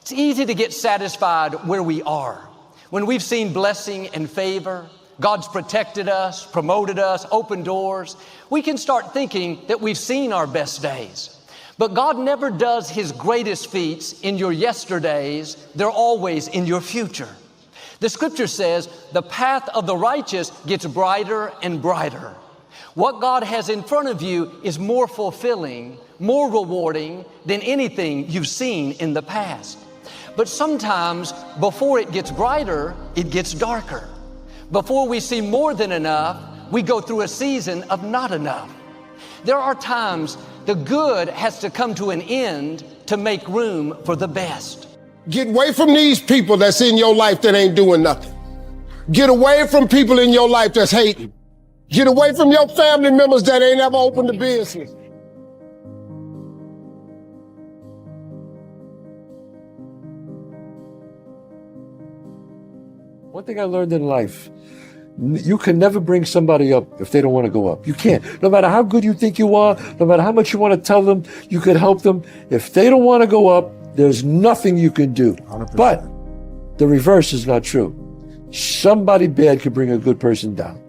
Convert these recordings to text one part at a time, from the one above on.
It's easy to get satisfied where we are. When we've seen blessing and favor, God's protected us, promoted us, opened doors, we can start thinking that we've seen our best days. But God never does His greatest feats in your yesterdays. They're always in your future. The scripture says the path of the righteous gets brighter and brighter. What God has in front of you is more fulfilling, more rewarding than anything you've seen in the past. But sometimes before it gets brighter, it gets darker. Before we see more than enough, we go through a season of not enough. There are times the good has to come to an end to make room for the best. Get away from these people that's in your life that ain't doing nothing. Get away from people in your life that's hating. Get away from your family members that ain't ever opened a business. One thing I learned in life, you can never bring somebody up if they don't want to go up. You can't. No matter how good you think you are, no matter how much you want to tell them, you could help them. If they don't want to go up, there's nothing you can do. 100%. But the reverse is not true. Somebody bad could bring a good person down.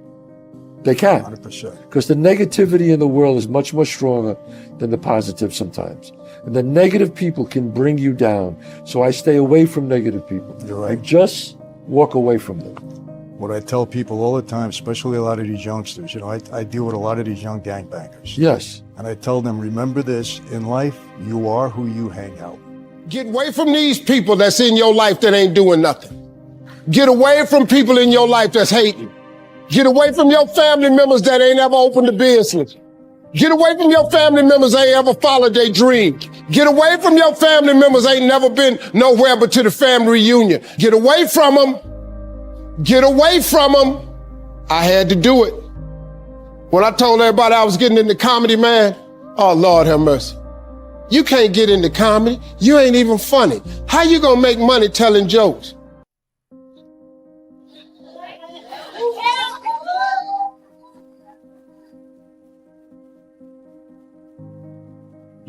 They can. 100%. Because the negativity in the world is much more stronger than the positive sometimes. And the negative people can bring you down. So I stay away from negative people. You're right. I just walk away from them. What I tell people all the time, especially a lot of these youngsters, I deal with a lot of these young gangbangers. Yes. And I tell them, remember this, in life, you are who you hang out. Get away from these people that's in your life that ain't doing nothing. Get away from people in your life that's hating. Get away from your family members that ain't ever opened a business. Get away from your family members that ain't ever followed their dream. Get away from your family members that ain't never been nowhere but to the family reunion. Get away from them. Get away from them. I had to do it. When I told everybody I was getting into comedy, man, oh, Lord have mercy. You can't get into comedy. You ain't even funny. How you gonna make money telling jokes?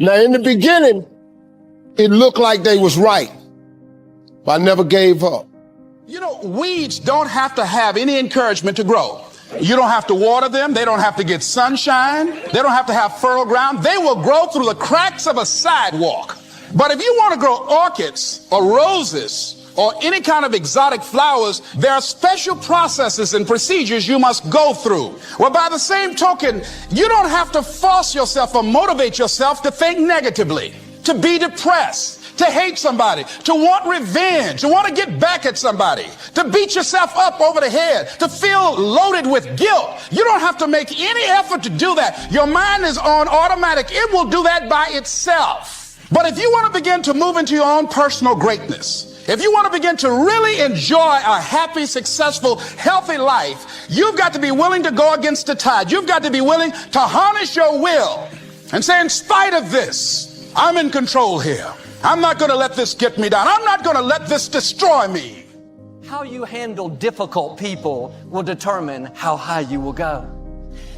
Now, in the beginning, it looked like they was right, but I never gave up. You know, weeds don't have to have any encouragement to grow. You don't have to water them. They don't have to get sunshine. They don't have to have fertile ground. They will grow through the cracks of a sidewalk. But if you want to grow orchids or roses or any kind of exotic flowers, there are special processes and procedures you must go through. Well, by the same token, you don't have to force yourself or motivate yourself to think negatively, to be depressed, to hate somebody, to want revenge, to want to get back at somebody, to beat yourself up over the head, to feel loaded with guilt. You don't have to make any effort to do that. Your mind is on automatic. It will do that by itself. But if you want to begin to move into your own personal greatness, if you want to begin to really enjoy a happy, successful, healthy life, you've got to be willing to go against the tide. You've got to be willing to harness your will and say, in spite of this, I'm in control here. I'm not going to let this get me down. I'm not going to let this destroy me. How you handle difficult people will determine how high you will go.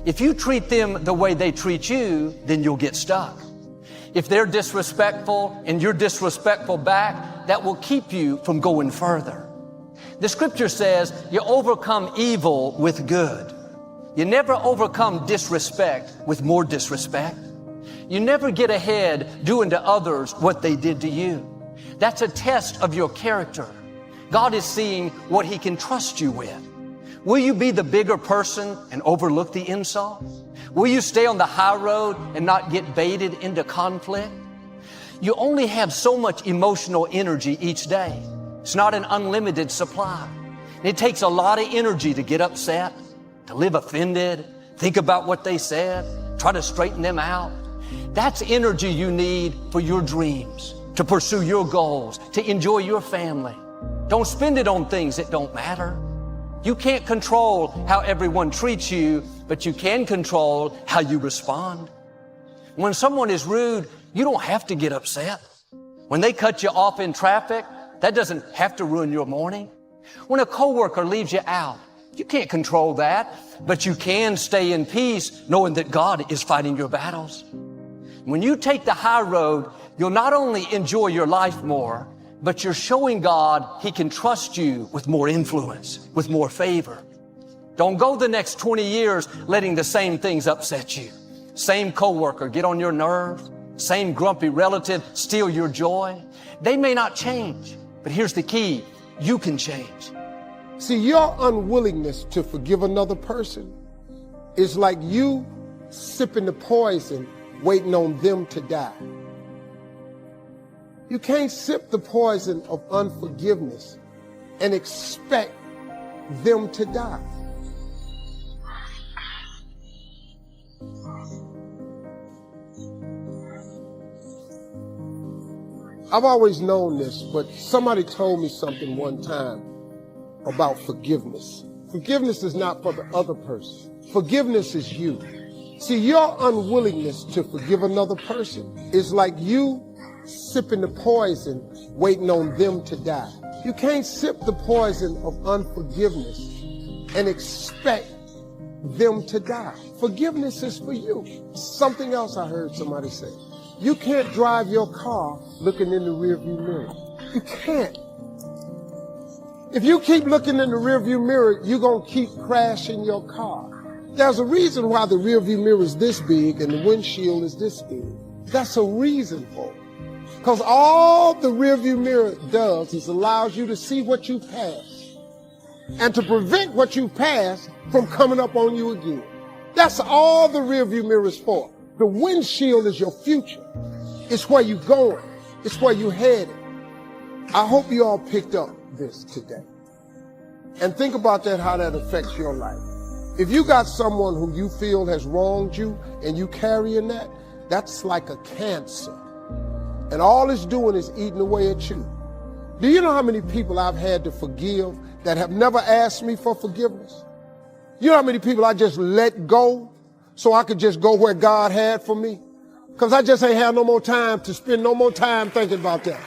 If you treat them the way they treat you, then you'll get stuck. If they're disrespectful and you're disrespectful back, that will keep you from going further. The scripture says you overcome evil with good. You never overcome disrespect with more disrespect. You never get ahead doing to others what they did to you. That's a test of your character. God is seeing what He can trust you with. Will you be the bigger person and overlook the insult? Will you stay on the high road and not get baited into conflict? You only have so much emotional energy each day. It's not an unlimited supply. It takes a lot of energy to get upset, to live offended, think about what they said, try to straighten them out. That's energy you need for your dreams, to pursue your goals, to enjoy your family. Don't spend it on things that don't matter. You can't control how everyone treats you, but you can control how you respond. When someone is rude, you don't have to get upset. When they cut you off in traffic, that doesn't have to ruin your morning. When a coworker leaves you out, you can't control that, but you can stay in peace knowing that God is fighting your battles. When you take the high road, you'll not only enjoy your life more, but you're showing God He can trust you with more influence, with more favor. Don't go the next 20 years letting the same things upset you. Same coworker get on your nerve. Same grumpy relative steal your joy. They may not change, but here's the key. You can change. See, your unwillingness to forgive another person is like you sipping the poison, waiting on them to die. You can't sip the poison of unforgiveness and expect them to die. I've always known this, but somebody told me something one time about forgiveness. Forgiveness is not for the other person. Forgiveness is you. See, your unwillingness to forgive another person is like you sipping the poison, waiting on them to die. You can't sip the poison of unforgiveness and expect them to die. Forgiveness is for you. Something else I heard somebody say. You can't drive your car looking in the rearview mirror. You can't. If you keep looking in the rearview mirror, you're going to keep crashing your car. There's a reason why the rearview mirror is this big and the windshield is this big. That's a reason for it. Because all the rearview mirror does is allows you to see what you passed and to prevent what you passed from coming up on you again. That's all the rearview mirror is for. The windshield is your future. It's where you're going. It's where you're headed. I hope you all picked up this today. And think about that, how that affects your life. If you got someone who you feel has wronged you and you carrying that, that's like a cancer. And all it's doing is eating away at you. Do you know how many people I've had to forgive that have never asked me for forgiveness? You know how many people I just let go so I could just go where God had for me? Because I just ain't had no more time to spend no more time thinking about that.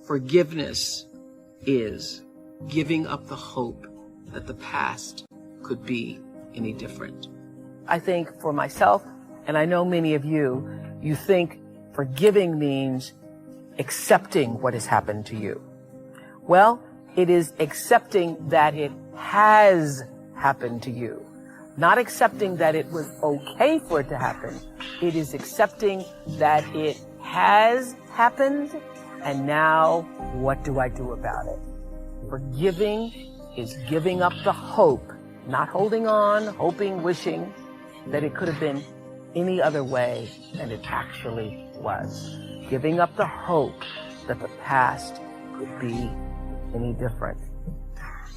Forgiveness is giving up the hope that the past could be any different. I think for myself, and I know many of you, you think forgiving means accepting what has happened to you. Well, it is accepting that it has happened to you. Not accepting that it was okay for it to happen. It is accepting that it has happened, and now what do I do about it? Forgiving is giving up the hope, not holding on, hoping, wishing that it could have been any other way than it actually was. Giving up the hope that the past could be any different.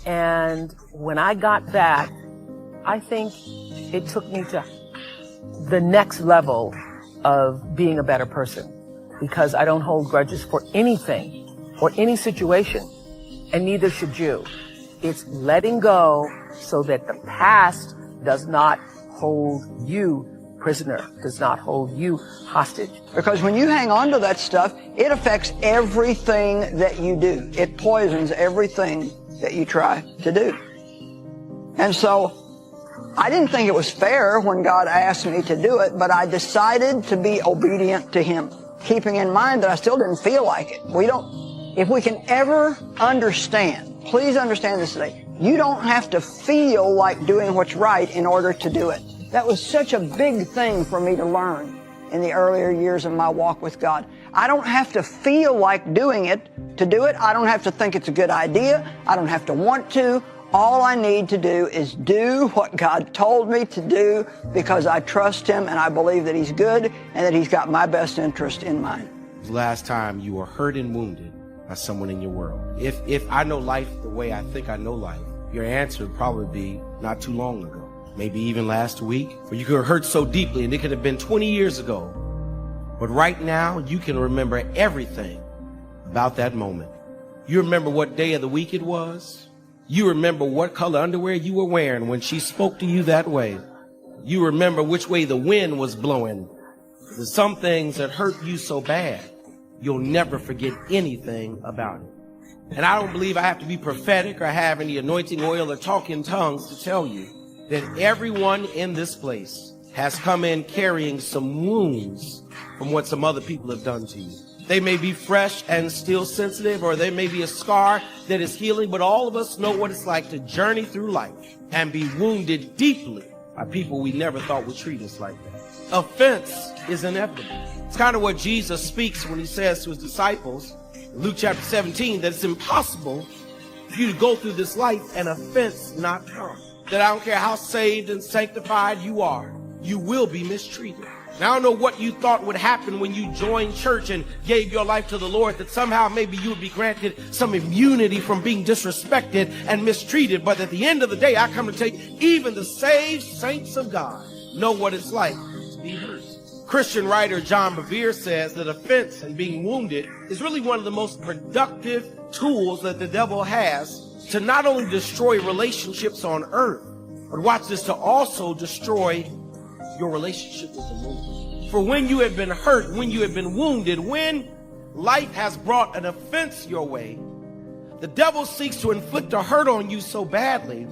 And when I got that, I think it took me to the next level of being a better person, because I don't hold grudges for anything or any situation, and neither should you. It's letting go so that the past does not hold you prisoner, does not hold you hostage. Because when you hang on to that stuff, it affects everything that you do. It poisons everything that you try to do. And so I didn't think it was fair when God asked me to do it, but I decided to be obedient to Him, keeping in mind that I still didn't feel like it. If we can ever understand, please understand this today, you don't have to feel like doing what's right in order to do it. That was such a big thing for me to learn in the earlier years of my walk with God. I don't have to feel like doing it to do it. I don't have to think it's a good idea. I don't have to want to. All I need to do is do what God told me to do, because I trust Him and I believe that He's good and that He's got my best interest in mind. Last time you were hurt and wounded by someone in your world. If I know life the way I think I know life, your answer would probably be not too long ago. Maybe even last week, or you could have hurt so deeply and it could have been 20 years ago. But right now, you can remember everything about that moment. You remember what day of the week it was. You remember what color underwear you were wearing when she spoke to you that way. You remember which way the wind was blowing. There's some things that hurt you so bad, you'll never forget anything about it. And I don't believe I have to be prophetic or have any anointing oil or talk in tongues to tell you that everyone in this place has come in carrying some wounds from what some other people have done to you. They may be fresh and still sensitive, or there may be a scar that is healing, but all of us know what it's like to journey through life and be wounded deeply by people we never thought would treat us like that. Offense is inevitable. It's kind of what Jesus speaks when he says to his disciples, in Luke chapter 17, that it's impossible for you to go through this life and offense not come. That I don't care how saved and sanctified you are, you will be mistreated. Now, I don't know what you thought would happen when you joined church and gave your life to the Lord, that somehow maybe you would be granted some immunity from being disrespected and mistreated. But at the end of the day, I come to tell you, even the saved saints of God know what it's like to be hurt. Christian writer John Bevere says that offense and being wounded is really one of the most productive tools that the devil has to not only destroy relationships on earth, but watch this, to also destroy your relationship with the Lord. For when you have been hurt, when you have been wounded, when life has brought an offense your way, the devil seeks to inflict a hurt on you so badly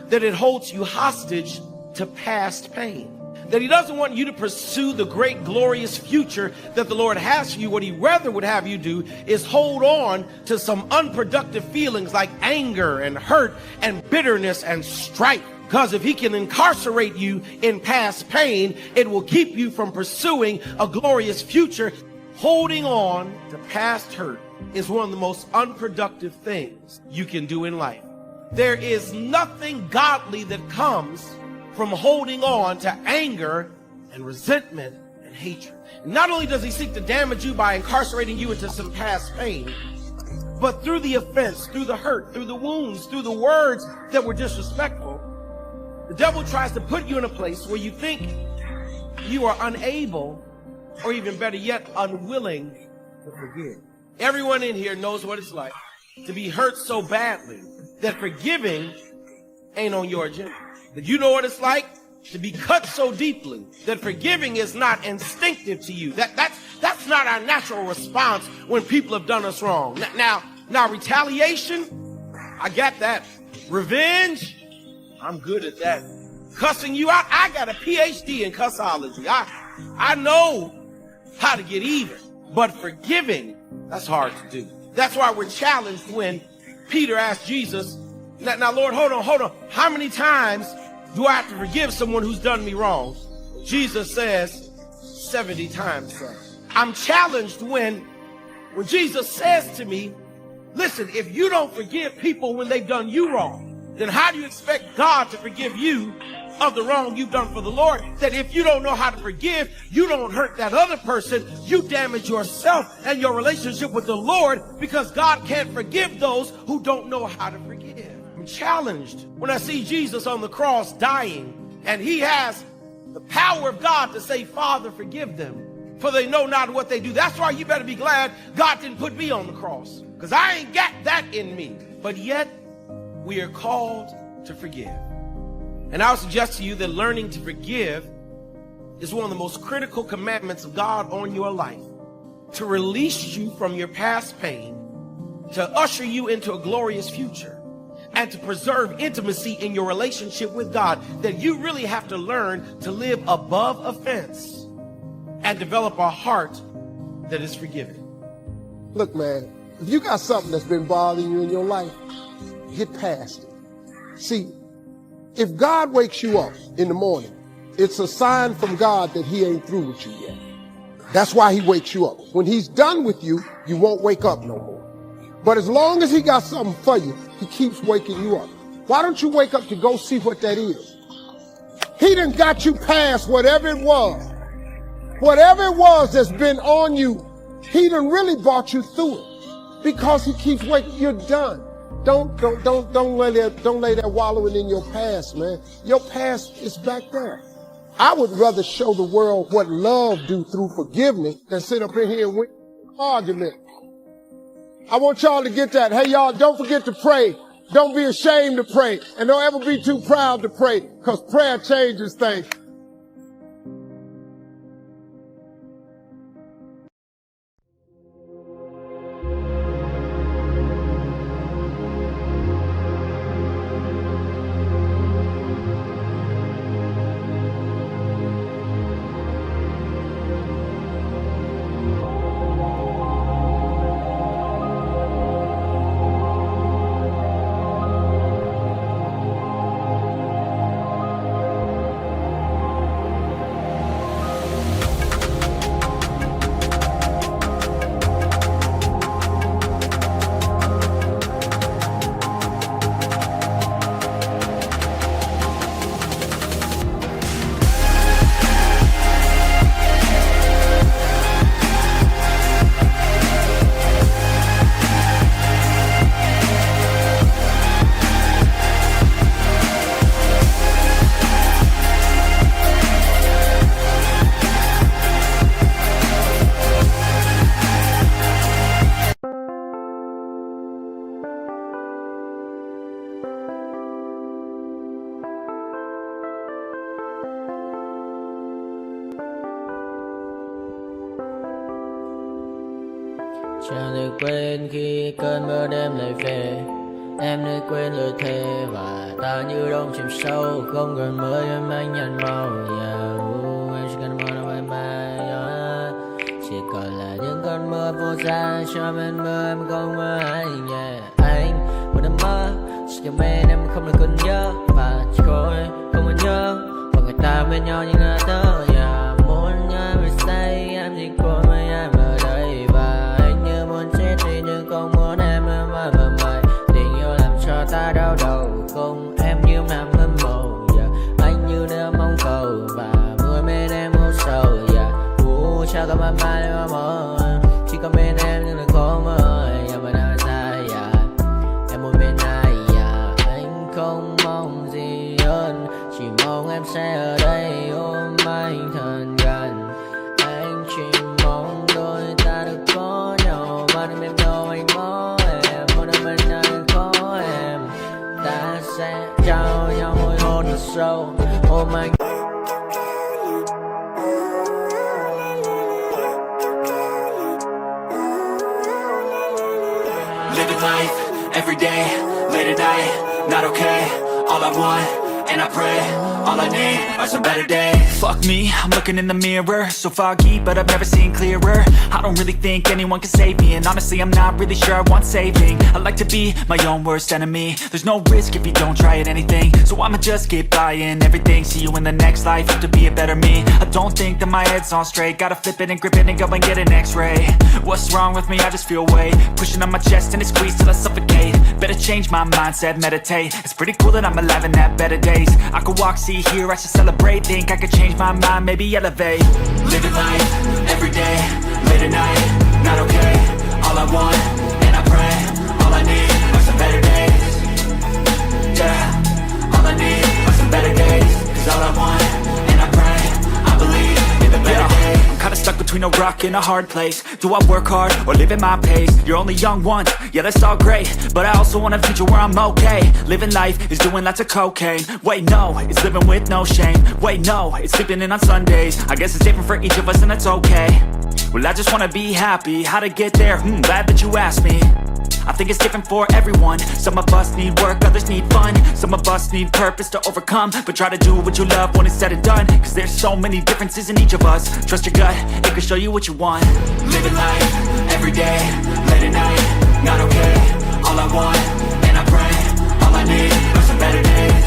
that it holds you hostage to past pain. That he doesn't want you to pursue the great glorious future that the Lord has for you. What he rather would have you do is hold on to some unproductive feelings like anger and hurt and bitterness and strife. Because if he can incarcerate you in past pain, it will keep you from pursuing a glorious future. Holding on to past hurt is one of the most unproductive things you can do in life. There is nothing godly that comes from holding on to anger and resentment and hatred. And not only does he seek to damage you by incarcerating you into some past pain, but through the offense, through the hurt, through the wounds, through the words that were disrespectful, the devil tries to put you in a place where you think you are unable, or even better yet, unwilling to forgive. Everyone in here knows what it's like to be hurt so badly that forgiving ain't on your agenda. That you know what it's like to be cut so deeply that forgiving is not instinctive to you. That's not our natural response when people have done us wrong. Now retaliation, I got that. Revenge, I'm good at that. Cussing you out, I got a PhD in cussology. I know how to get even. But forgiving, that's hard to do. That's why we're challenged when Peter asked Jesus, now Lord, hold on. How many times do I have to forgive someone who's done me wrong? Jesus says 70 times, sir. I'm challenged when Jesus says to me, listen, if you don't forgive people when they've done you wrong, then how do you expect God to forgive you of the wrong you've done for the Lord? That if you don't know how to forgive, you don't hurt that other person, you damage yourself and your relationship with the Lord, because God can't forgive those who don't know how to forgive. I'm challenged when I see Jesus on the cross dying, and he has the power of God to say, Father, forgive them, for they know not what they do. That's why you better be glad God didn't put me on the cross, because I ain't got that in me. But yet, we are called to forgive. And I'll suggest to you that learning to forgive is one of the most critical commandments of God on your life, to release you from your past pain, to usher you into a glorious future, and to preserve intimacy in your relationship with God. That you really have to learn to live above offense and develop a heart that is forgiving. Look, man, if you got something that's been bothering you in your life, get past it. See, if God wakes you up in the morning, it's a sign from God that he ain't through with you yet. That's why he wakes you up. When he's done with you, you won't wake up no more. But as long as he got something for you, he keeps waking you up. Why don't you wake up to go see what that is? He done got you past whatever it was. Whatever it was that's been on you, he done really brought you through it. Because he keeps waking, you're done. Don't lay that wallowing in your past, man. Your past is back there. I would rather show the world what love do through forgiveness than sit up in here and win an argument. I want y'all to get that. Hey, y'all, don't forget to pray. Don't be ashamed to pray. And don't ever be too proud to pray, because prayer changes things. Chẳng được quên khi cơn mưa đêm lại về. Em đã quên lời thề và ta như đông chìm sâu. Không gần mới em anh nhận màu. Em chỉ cần mơ đâu em bay. Chỉ còn là những cơn mưa vô giá. Cho bên mơ em không mơ anh. Anh một đêm mơ. Chỉ cần bên em không được cần nhớ. Và chỉ có em không muốn nhớ. Và người ta bên nhau như ngã tớ. Muốn nhớ về say em chỉ có mấy em ở đây. Và anh như muốn chết đi nhưng không muốn em mãi mãi. Tình yêu làm cho ta đau đầu. Không em như nằm hâm mộ. Anh như đeo mong cầu. Và mưa bên em hô sầu. Chào các bạn mai mà mơ. Chỉ có bên em nhưng đừng có mơ. Mà đã dài em muốn bên ai. Anh không mong gì hơn. Chỉ mong em sẽ ở đây ôm anh thật gần. Anh chỉ mong đôi ta được có nhau. Mà đừng em đâu anh có em. Một đêm bên anh có em. Ta sẽ trao nhau môi hôn thật sâu. Ôm anh. Living life, every day, late at night, not okay. All I want, and I pray, all I need are some better days. Fuck me, I'm looking in the mirror, so foggy, but I've never seen clearer. I don't really think anyone can save me, and honestly I'm not really sure I want saving. I like to be my own worst enemy. There's no risk if you don't try at anything, so I'ma just keep buying everything. See you in the next life, have to be a better me. I don't think that my head's on straight. Gotta flip it and grip it and go and get an x-ray. What's wrong with me? I just feel weight pushing on my chest and it squeezes till I suffocate. Better change my mindset, meditate. It's pretty cool that I'm alive and have better days. I could walk, see, hear, I should celebrate. Think I could change my mind, maybe elevate. Living life, every day, late at night, not okay. All I want, and I pray, all I need are some better days. Yeah, all I need are some better days. Cause all I want, and I pray, I believe in the better days. I'm kinda stuck between a rock and a hard place. Do I work hard or live at my pace? You're only young once, yeah that's all great, but I also want a future where I'm okay. Living life is doing lots of cocaine. Wait no, it's living with no shame. Wait no, it's sleeping in on Sundays. I guess it's different for each of us and that's okay. Well I just wanna be happy. How to get there? Glad that you asked me. I think it's different for everyone. Some of us need work, others need fun. Some of us need purpose to overcome. But try to do what you love when it's said and done. Cause there's so many differences in each of us. Trust your gut, it can show you what you want. Living life, every day, late at night, not okay. All I want, and I pray, all I need are some better days.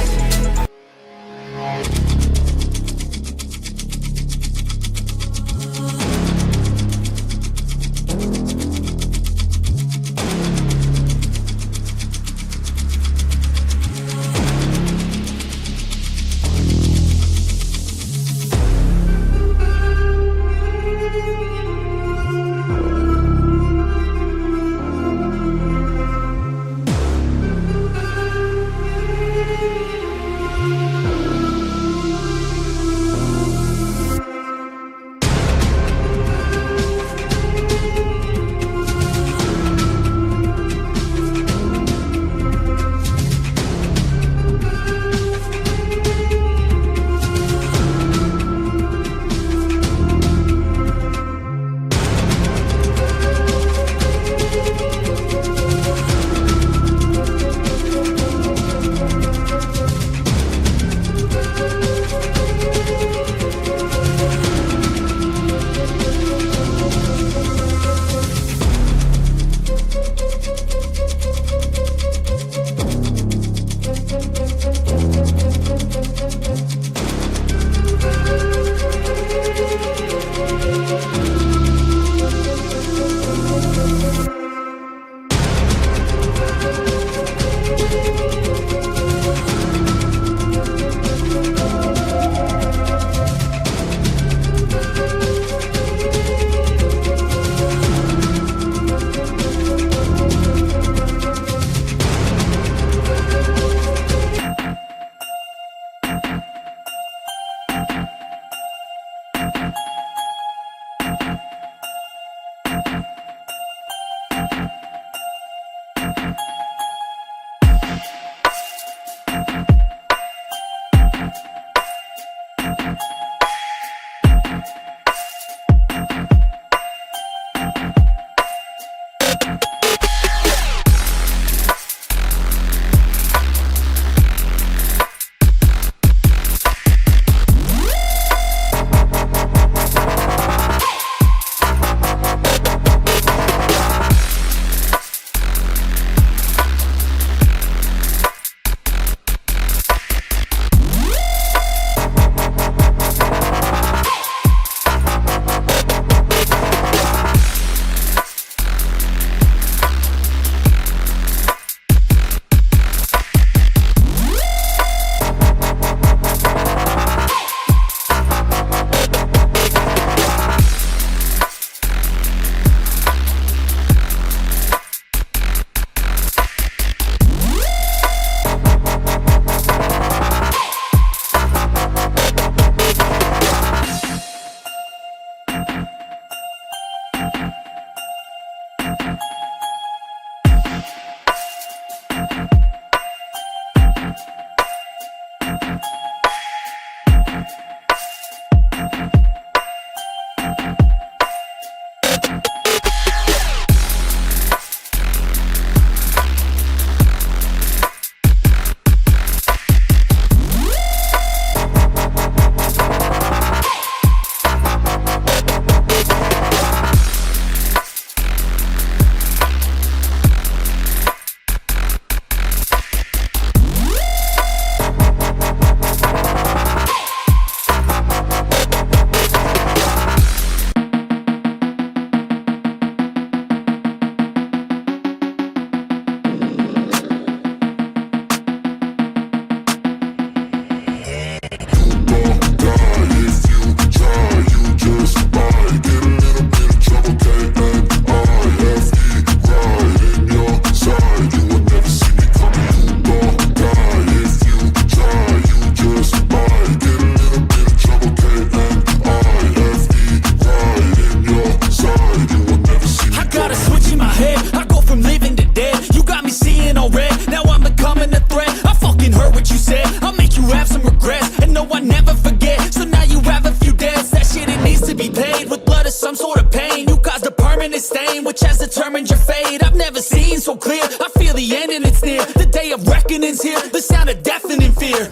permanent stain which has determined your fate. I've never seen so clear, I feel the end and it's near. The day of reckoning's here, the sound of deafening fear. You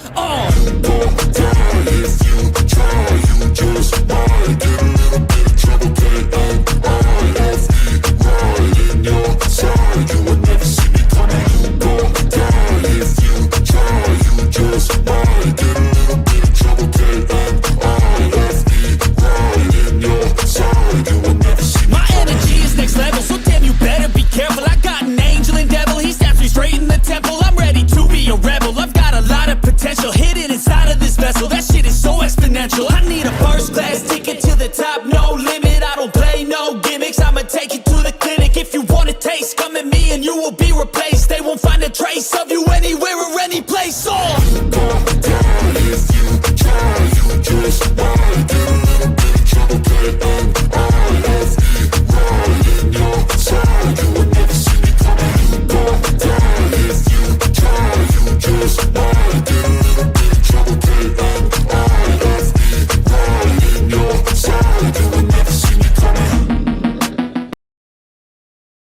don't die if you try, you just might get a little bit of trouble, K-O-I-F-E, right in your side, you will never see me coming. You don't die if you try, you just might get a little bit of trouble, K-O-I-F-E, right in your side, you will never see me. My energy is next level, so damn you better be careful. I got an angel and devil, he snaps me straight in the temple. I'm ready to be a rebel, I've got a lot of potential hidden inside of this vessel. That shit is so exponential, I need a first class ticket to the top, no limit.